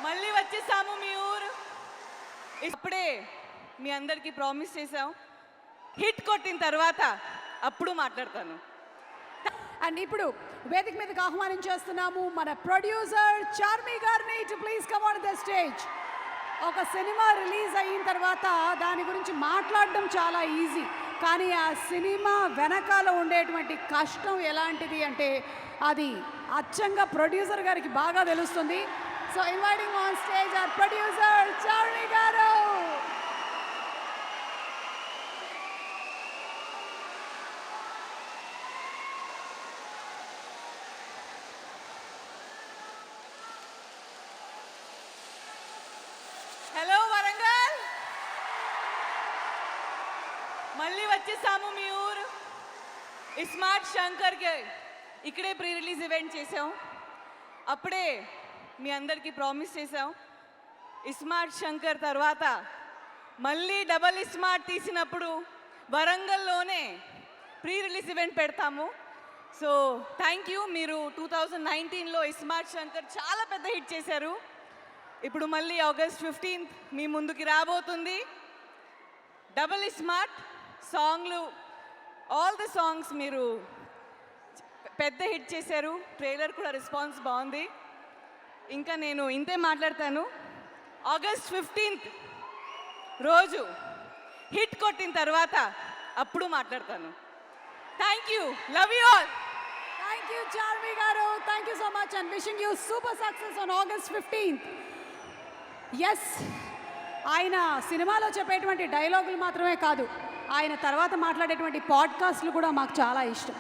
మళ్ళీ వచ్చేసాము మీ ఊరు. ఇప్పుడే మీ అందరికీ ప్రామిస్ చేసాం, హిట్ కొట్టిన తర్వాత అప్పుడు మాట్లాడతాను. అండ్ ఇప్పుడు వేదిక మీదకి ఆహ్వానించేస్తున్నాము మన ప్రొడ్యూసర్ చార్మి గారిని to please come on the stage. ఒక సినిమా రిలీజ్ అయిన తర్వాత దాని గురించి మాట్లాడడం చాలా ఈజీ, కానీ ఆ సినిమా వెనకాల ఉండేటువంటి కష్టం ఎలాంటిది అంటే అది అచ్చంగా ప్రొడ్యూసర్ గారికి బాగా తెలుస్తుంది. So inviting on stage our producer Charmi గారు. హలో వరంగల్, మళ్ళీ వచ్చేసాము మీ ఊరు. ఇస్మార్ట్ శంకర్కి ఇక్కడే ప్రీ రిలీజ్ ఈవెంట్ చేసాం. అప్పుడే మీ అందరికీ ప్రామిస్ చేసాం, ఇస్మార్ట్ శంకర్ తర్వాత మళ్ళీ డబల్ ఇస్మార్ట్ తీసినప్పుడు వరంగల్లోనే ప్రీ రిలీజ్ ఈవెంట్ పెడతాము. So thank you. మీరు 2019లో ఇస్మార్ట్ శంకర్ చాలా పెద్ద హిట్ చేశారు. ఇప్పుడు మళ్ళీ ఆగస్ట్ 15th మీ ముందుకి రాబోతుంది డబల్ స్మార్ట్ సాంగ్లు. ఆల్ ద సాంగ్స్ మీరు పెద్ద హిట్ చేశారు. ట్రైలర్ కూడా రెస్పాన్స్ బాగుంది. ఇంకా నేను ఇంతే మాట్లాడతాను. ఆగస్ట్ 15th రోజు హిట్ కొట్టిన తర్వాత అప్పుడు మాట్లాడతాను. Thank you, love you all. Thank you Charmi గారు, thank you so much and wishing you super success on August 15th. Yes, ఆయన సినిమాలో చెప్పేటువంటి డైలాగులు మాత్రమే కాదు, ఆయన తర్వాత మాట్లాడేటువంటి పాడ్కాస్ట్లు కూడా మాకు చాలా ఇష్టం.